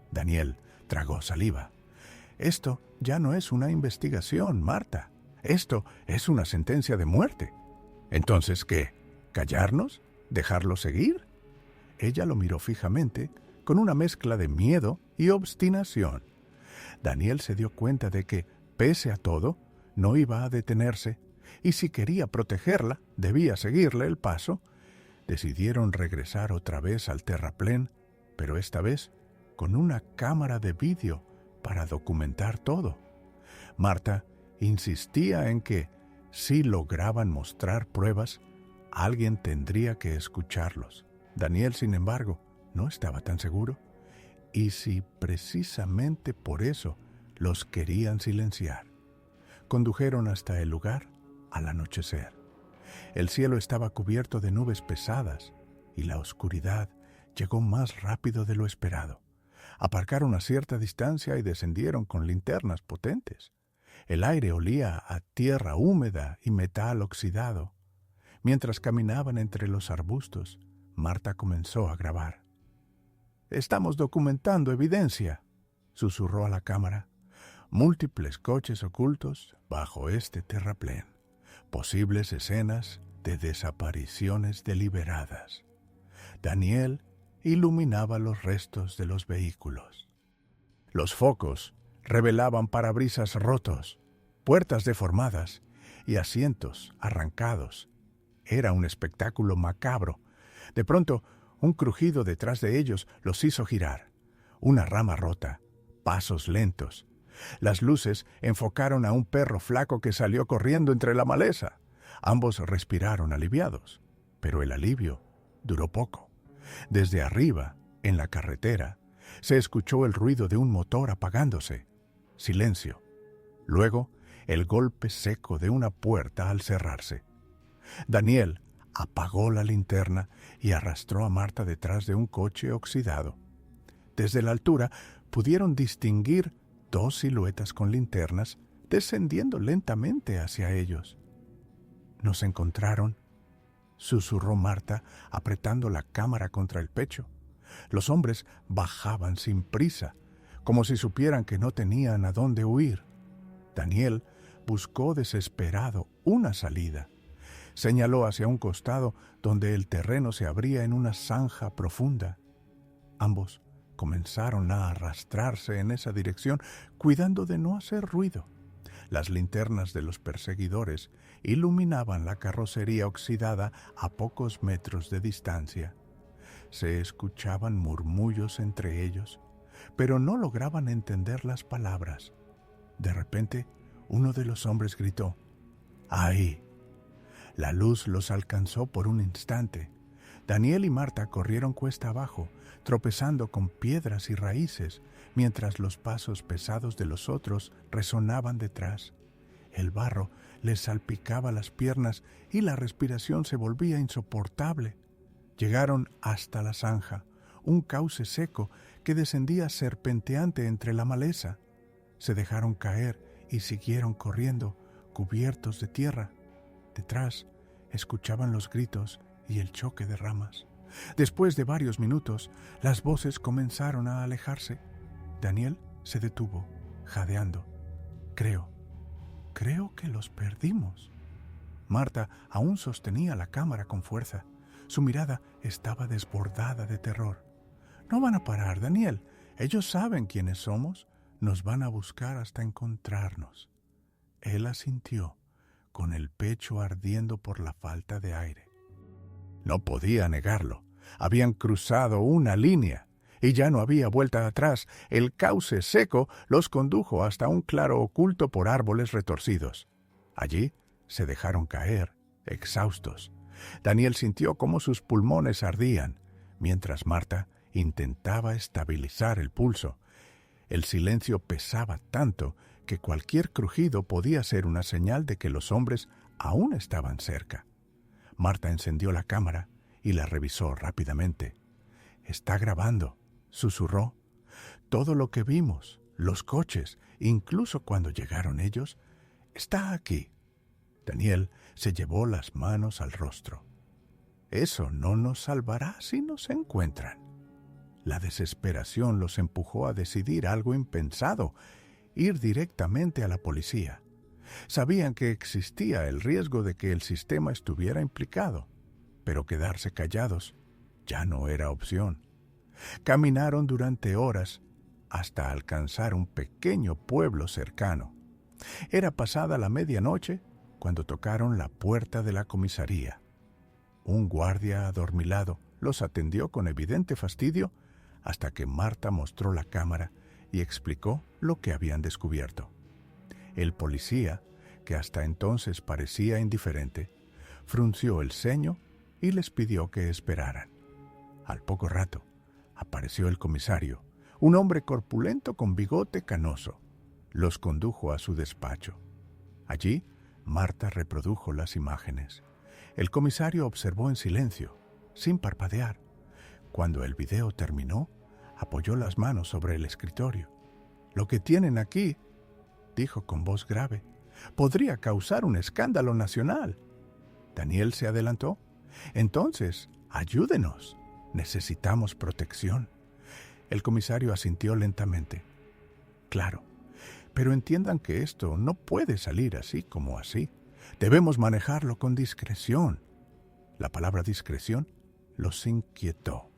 Daniel tragó saliva. «Esto ya no es una investigación, Marta. Esto es una sentencia de muerte». «¿Entonces qué? ¿Callarnos? ¿Dejarlo seguir?» Ella lo miró fijamente, con una mezcla de miedo y obstinación. Daniel se dio cuenta de que, pese a todo, no iba a detenerse, y si quería protegerla, debía seguirle el paso. Decidieron regresar otra vez al terraplén, pero esta vez con una cámara de vídeo para documentar todo. Marta insistía en que, si lograban mostrar pruebas, alguien tendría que escucharlos. Daniel, sin embargo, no estaba tan seguro. ¿Y si precisamente por eso los querían silenciar? Condujeron hasta el lugar al anochecer. El cielo estaba cubierto de nubes pesadas y la oscuridad llegó más rápido de lo esperado. Aparcaron a cierta distancia y descendieron con linternas potentes. El aire olía a tierra húmeda y metal oxidado. Mientras caminaban entre los arbustos, Marta comenzó a grabar. «Estamos documentando evidencia», susurró a la cámara. «Múltiples coches ocultos bajo este terraplén. Posibles escenas de desapariciones deliberadas». Daniel iluminaba los restos de los vehículos. Los focos revelaban parabrisas rotos, puertas deformadas y asientos arrancados. Era un espectáculo macabro. De pronto, un crujido detrás de ellos los hizo girar. Una rama rota, pasos lentos. Las luces enfocaron a un perro flaco que salió corriendo entre la maleza. Ambos respiraron aliviados, pero el alivio duró poco. Desde arriba, en la carretera, se escuchó el ruido de un motor apagándose. Silencio. Luego, el golpe seco de una puerta al cerrarse. Daniel apagó la linterna y arrastró a Marta detrás de un coche oxidado. Desde la altura pudieron distinguir dos siluetas con linternas descendiendo lentamente hacia ellos. «¿Nos encontraron?», susurró Marta, apretando la cámara contra el pecho. Los hombres bajaban sin prisa, como si supieran que no tenían a dónde huir. Daniel buscó desesperado una salida. Señaló hacia un costado donde el terreno se abría en una zanja profunda. Ambos comenzaron a arrastrarse en esa dirección, cuidando de no hacer ruido. Las linternas de los perseguidores iluminaban la carrocería oxidada a pocos metros de distancia. Se escuchaban murmullos entre ellos, pero no lograban entender las palabras. De repente, uno de los hombres gritó: «¡Ahí!». La luz los alcanzó por un instante. Daniel y Marta corrieron cuesta abajo, tropezando con piedras y raíces, mientras los pasos pesados de los otros resonaban detrás. El barro les salpicaba las piernas y la respiración se volvía insoportable. Llegaron hasta la zanja, un cauce seco que descendía serpenteante entre la maleza. Se dejaron caer y siguieron corriendo, cubiertos de tierra. Detrás escuchaban los gritos y el choque de ramas. Después de varios minutos, las voces comenzaron a alejarse. Daniel se detuvo, jadeando. Creo que los perdimos». Marta aún sostenía la cámara con fuerza. Su mirada estaba desbordada de terror. «No van a parar, Daniel. Ellos saben quiénes somos. Nos van a buscar hasta encontrarnos». Él asintió, con el pecho ardiendo por la falta de aire. No podía negarlo. Habían cruzado una línea y ya no había vuelta atrás. El cauce seco los condujo hasta un claro oculto por árboles retorcidos. Allí se dejaron caer, exhaustos. Daniel sintió cómo sus pulmones ardían, mientras Marta intentaba estabilizar el pulso. El silencio pesaba tanto que cualquier crujido podía ser una señal de que los hombres aún estaban cerca. Marta encendió la cámara y la revisó rápidamente. «Está grabando», susurró. «Todo lo que vimos, los coches, incluso cuando llegaron ellos, está aquí». Daniel se llevó las manos al rostro. «Eso no nos salvará si nos encuentran». La desesperación los empujó a decidir algo impensado: ir directamente a la policía. Sabían que existía el riesgo de que el sistema estuviera implicado, pero quedarse callados ya no era opción. Caminaron durante horas hasta alcanzar un pequeño pueblo cercano. Era pasada la medianoche cuando tocaron la puerta de la comisaría. Un guardia adormilado los atendió con evidente fastidio hasta que Marta mostró la cámara y explicó lo que habían descubierto. El policía, que hasta entonces parecía indiferente, frunció el ceño y les pidió que esperaran. Al poco rato, apareció el comisario, un hombre corpulento con bigote canoso. Los condujo a su despacho. Allí, Marta reprodujo las imágenes. El comisario observó en silencio, sin parpadear. Cuando el video terminó, apoyó las manos sobre el escritorio. «Lo que tienen aquí», dijo con voz grave, «podría causar un escándalo nacional». Daniel se adelantó. «Entonces, ayúdenos. Necesitamos protección». El comisario asintió lentamente. «Claro, pero entiendan que esto no puede salir así como así. Debemos manejarlo con discreción». La palabra discreción los inquietó.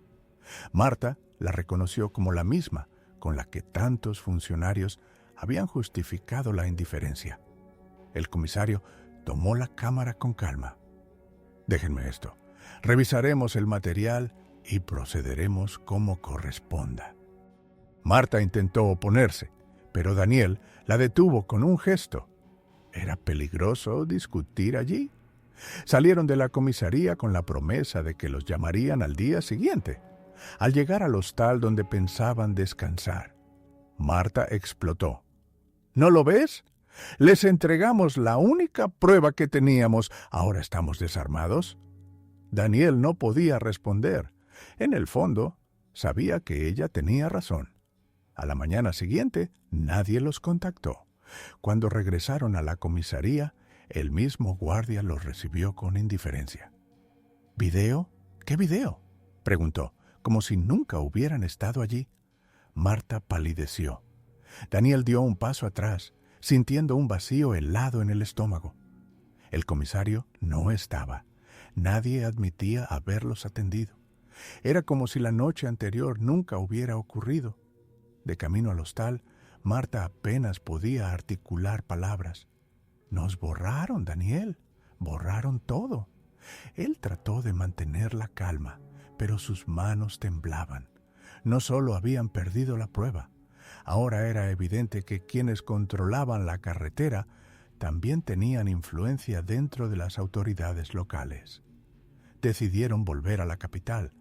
Marta la reconoció como la misma con la que tantos funcionarios habían justificado la indiferencia. El comisario tomó la cámara con calma. «Déjenme esto. Revisaremos el material y procederemos como corresponda». Marta intentó oponerse, pero Daniel La detuvo con un gesto. Era peligroso discutir allí. Salieron de la comisaría con la promesa de que los llamarían al día siguiente. Al llegar al hostal donde pensaban descansar, Marta explotó. ¿No lo ves? Les entregamos la única prueba que teníamos. ¿Ahora estamos desarmados? Daniel no podía responder. En el fondo, sabía que ella tenía razón. A la mañana siguiente, nadie los contactó. Cuando regresaron a la comisaría, el mismo guardia los recibió con indiferencia. ¿Video? ¿Qué video?, preguntó, como si nunca hubieran estado allí. Marta palideció. Daniel dio un paso atrás, sintiendo un vacío helado en el estómago. El comisario no estaba. Nadie admitía haberlos atendido. Era como si la noche anterior nunca hubiera ocurrido. De camino al hostal, Marta apenas podía articular palabras. Nos borraron, Daniel. Borraron todo. Él trató de mantener la calma, pero sus manos temblaban. No solo habían perdido la prueba. Ahora era evidente que quienes controlaban la carretera también tenían influencia dentro de las autoridades locales. Decidieron volver a la capital.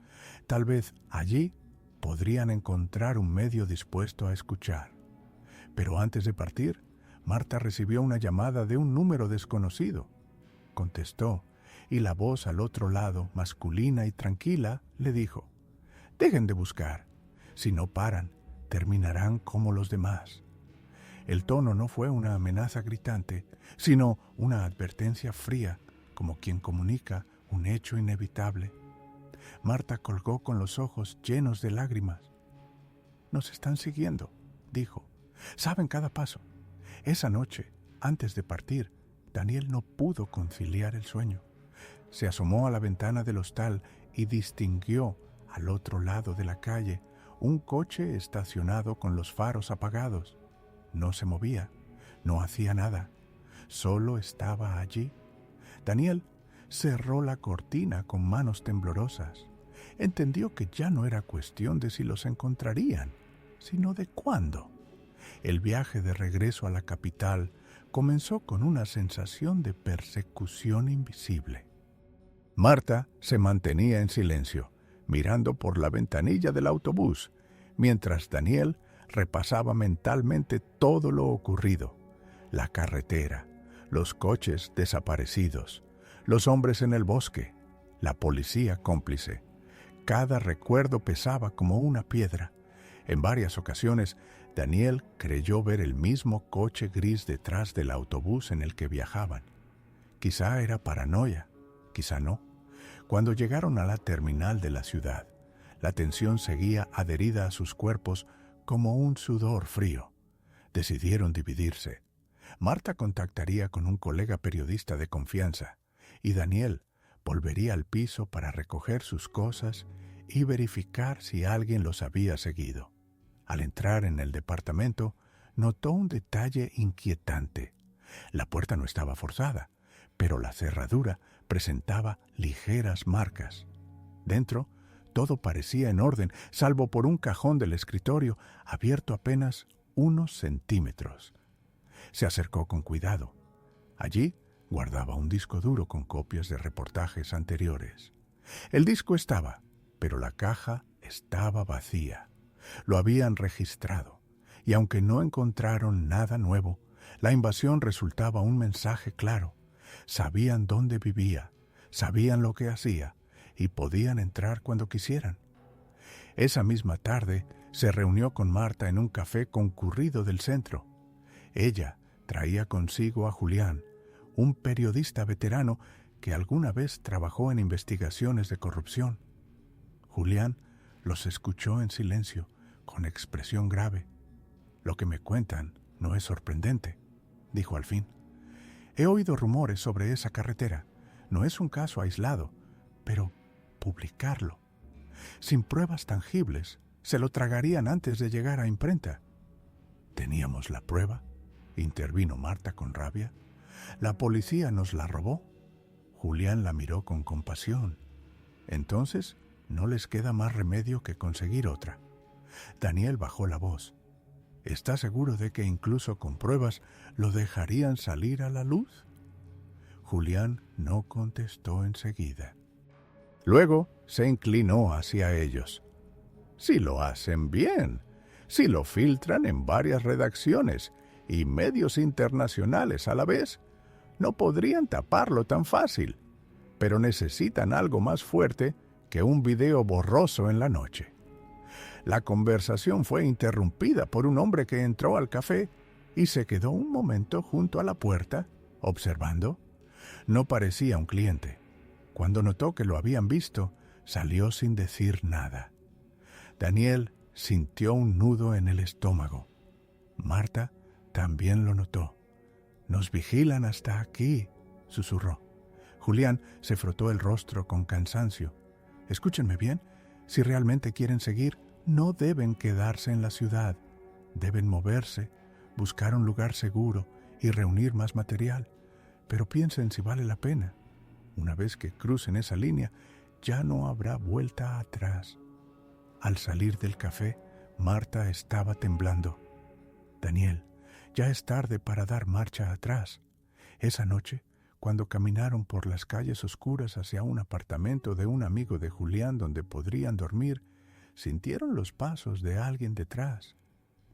Tal vez allí podrían encontrar un medio dispuesto a escuchar. Pero antes de partir, Marta recibió una llamada de un número desconocido. Contestó, y la voz al otro lado, masculina y tranquila, le dijo: «Dejen de buscar. Si no paran, terminarán como los demás». El tono no fue una amenaza gritante, sino una advertencia fría, como quien comunica un hecho inevitable. Marta colgó con los ojos llenos de lágrimas. «Nos están siguiendo», dijo. «Saben cada paso». Esa noche, antes de partir, Daniel no pudo conciliar el sueño. Se asomó a la ventana del hostal y distinguió, al otro lado de la calle, un coche estacionado con los faros apagados. No se movía, no hacía nada, solo estaba allí. Daniel cerró la cortina con manos temblorosas. Entendió que ya no era cuestión de si los encontrarían, sino de cuándo. El viaje de regreso a la capital comenzó con una sensación de persecución invisible. Marta se mantenía en silencio, mirando por la ventanilla del autobús, mientras Daniel repasaba mentalmente todo lo ocurrido: la carretera, los coches desaparecidos, los hombres en el bosque, la policía cómplice. Cada recuerdo pesaba como una piedra. En varias ocasiones, Daniel creyó ver el mismo coche gris detrás del autobús en el que viajaban. Quizá era paranoia, quizá no. Cuando llegaron a la terminal de la ciudad, la tensión seguía adherida a sus cuerpos como un sudor frío. Decidieron dividirse. Marta contactaría con un colega periodista de confianza, y Daniel volvería al piso para recoger sus cosas y verificar si alguien los había seguido. Al entrar en el departamento, notó un detalle inquietante. La puerta no estaba forzada, pero la cerradura presentaba ligeras marcas. Dentro, todo parecía en orden, salvo por un cajón del escritorio, abierto apenas unos centímetros. Se acercó con cuidado. Allí guardaba un disco duro con copias de reportajes anteriores. El disco estaba, pero la caja estaba vacía. Lo habían registrado, y aunque no encontraron nada nuevo, la invasión resultaba un mensaje claro. Sabían dónde vivía, sabían lo que hacía, y podían entrar cuando quisieran. Esa misma tarde se reunió con Marta en un café concurrido del centro. Ella traía consigo a Julián, un periodista veterano que alguna vez trabajó en investigaciones de corrupción. Julián los escuchó en silencio, con expresión grave. «Lo que me cuentan no es sorprendente», dijo al fin. «He oído rumores sobre esa carretera. No es un caso aislado, pero publicarlo. Sin pruebas tangibles, se lo tragarían antes de llegar a imprenta». «¿Teníamos la prueba?», intervino Marta con rabia. «La policía nos la robó». Julián la miró con compasión. «Entonces no les queda más remedio que conseguir otra». Daniel bajó la voz. ¿Está seguro de que incluso con pruebas lo dejarían salir a la luz? Julián no contestó enseguida. Luego se inclinó hacia ellos. Si lo hacen bien, si lo filtran en varias redacciones y medios internacionales a la vez, no podrían taparlo tan fácil, pero necesitan algo más fuerte que un video borroso en la noche. La conversación fue interrumpida por un hombre que entró al café y se quedó un momento junto a la puerta, observando. No parecía un cliente. Cuando notó que lo habían visto, salió sin decir nada. Daniel sintió un nudo en el estómago. Marta también lo notó. «Nos vigilan hasta aquí», susurró. Julián se frotó el rostro con cansancio. «Escúchenme bien, si realmente quieren seguir, no deben quedarse en la ciudad. Deben moverse, buscar un lugar seguro y reunir más material. Pero piensen si vale la pena. Una vez que crucen esa línea, ya no habrá vuelta atrás». Al salir del café, Marta estaba temblando. «Daniel, ya es tarde para dar marcha atrás». Esa noche, cuando caminaron por las calles oscuras hacia un apartamento de un amigo de Julián donde podrían dormir, sintieron los pasos de alguien detrás.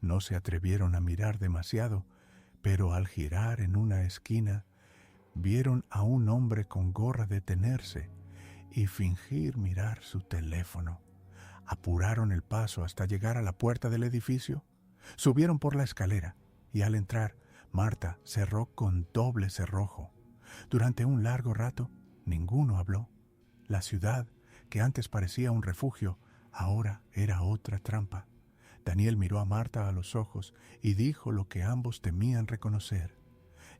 No se atrevieron a mirar demasiado, pero al girar en una esquina, vieron a un hombre con gorra detenerse y fingir mirar su teléfono. Apuraron el paso hasta llegar a la puerta del edificio, subieron por la escalera y al entrar, Marta cerró con doble cerrojo. Durante un largo rato, ninguno habló. La ciudad, que antes parecía un refugio, ahora era otra trampa. Daniel miró a Marta a los ojos y dijo lo que ambos temían reconocer.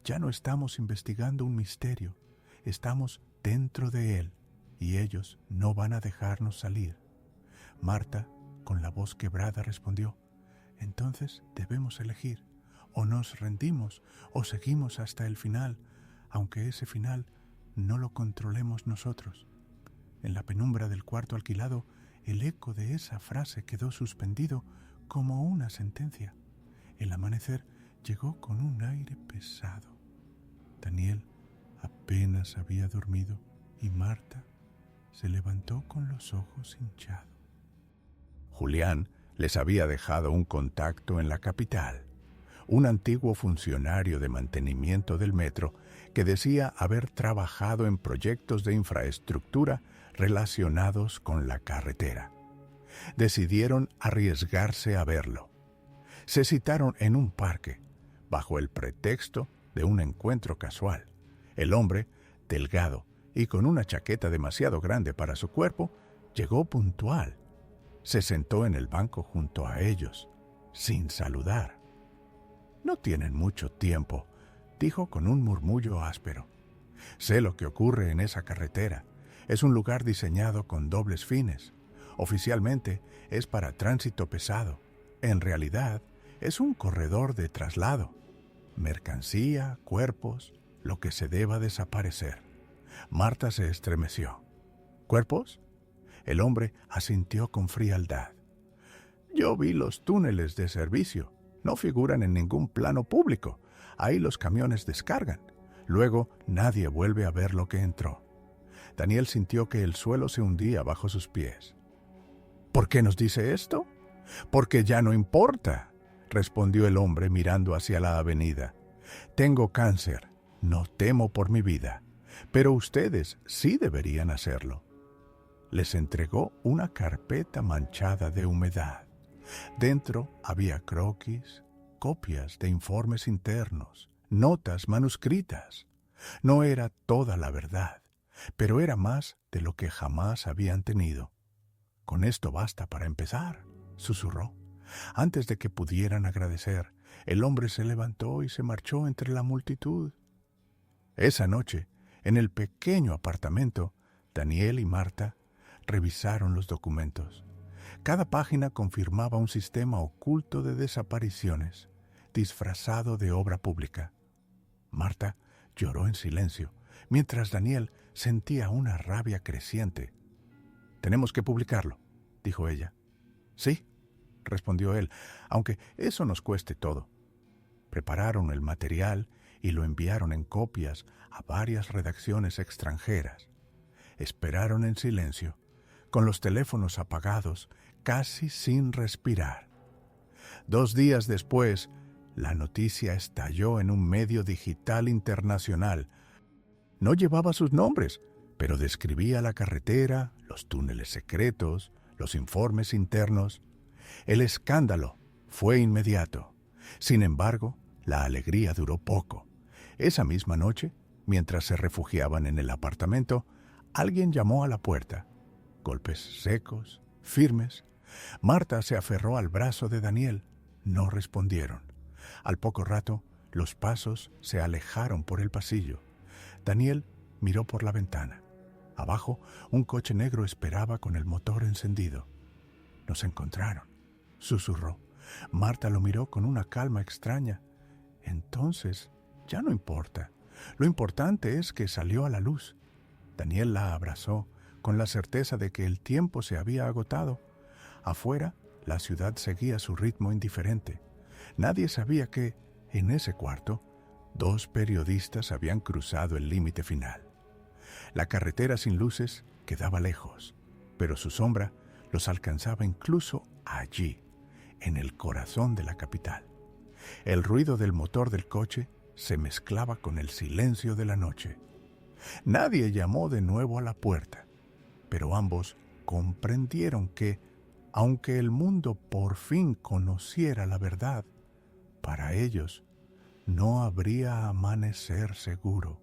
«Ya no estamos investigando un misterio, estamos dentro de él, y ellos no van a dejarnos salir». Marta, con la voz quebrada, respondió: «Entonces debemos elegir, o nos rendimos o seguimos hasta el final, aunque ese final no lo controlemos nosotros». En la penumbra del cuarto alquilado, el eco de esa frase quedó suspendido como una sentencia. El amanecer llegó con un aire pesado. Daniel apenas había dormido y Marta se levantó con los ojos hinchados. Julián les había dejado un contacto en la capital, un antiguo funcionario de mantenimiento del metro que decía haber trabajado en proyectos de infraestructura relacionados con la carretera. Decidieron arriesgarse a verlo. Se citaron en un parque, bajo el pretexto de un encuentro casual. El hombre, delgado y con una chaqueta demasiado grande para su cuerpo, llegó puntual. Se sentó en el banco junto a ellos, sin saludar. «No tienen mucho tiempo», dijo con un murmullo áspero. «Sé lo que ocurre en esa carretera. Es un lugar diseñado con dobles fines. Oficialmente es para tránsito pesado. En realidad es un corredor de traslado. Mercancía, cuerpos, lo que se deba desaparecer». Marta se estremeció. «¿Cuerpos?». El hombre asintió con frialdad. «Yo vi los túneles de servicio. No figuran en ningún plano público. Ahí los camiones descargan. Luego nadie vuelve a ver lo que entró». Daniel sintió que el suelo se hundía bajo sus pies. «¿Por qué nos dice esto?». «Porque ya no importa», respondió el hombre mirando hacia la avenida. «Tengo cáncer. No temo por mi vida. Pero ustedes sí deberían hacerlo». Les entregó una carpeta manchada de humedad. Dentro había croquis, copias de informes internos, notas manuscritas. No era toda la verdad, pero era más de lo que jamás habían tenido. «Con esto basta para empezar», susurró. Antes de que pudieran agradecer, el hombre se levantó y se marchó entre la multitud. Esa noche, en el pequeño apartamento, Daniel y Marta revisaron los documentos. Cada página confirmaba un sistema oculto de desapariciones, disfrazado de obra pública. Marta lloró en silencio, mientras Daniel sentía una rabia creciente. «Tenemos que publicarlo», dijo ella. «Sí, respondió él, aunque eso nos cueste todo. Prepararon el material y lo enviaron en copias a varias redacciones extranjeras. Esperaron en silencio, con los teléfonos apagados, casi sin respirar. 2 días después, la noticia estalló en un medio digital internacional. No llevaba sus nombres, pero describía la carretera, los túneles secretos, los informes internos. El escándalo fue inmediato. Sin embargo, la alegría duró poco. Esa misma noche, mientras se refugiaban en el apartamento, alguien llamó a la puerta. Golpes secos, firmes. Marta se aferró al brazo de Daniel. No respondieron. Al poco rato, los pasos se alejaron por el pasillo. Daniel miró por la ventana. Abajo, un coche negro esperaba con el motor encendido. «Nos encontraron», susurró. Marta lo miró con una calma extraña. «Entonces, ya no importa. Lo importante es que salió a la luz». Daniel la abrazó, con la certeza de que el tiempo se había agotado. Afuera, la ciudad seguía su ritmo indiferente. Nadie sabía que, en ese cuarto, 2 periodistas habían cruzado el límite final. La carretera sin luces quedaba lejos, pero su sombra los alcanzaba incluso allí, en el corazón de la capital. El ruido del motor del coche se mezclaba con el silencio de la noche. Nadie llamó de nuevo a la puerta, pero ambos comprendieron que, aunque el mundo por fin conociera la verdad, para ellos no habría amanecer seguro.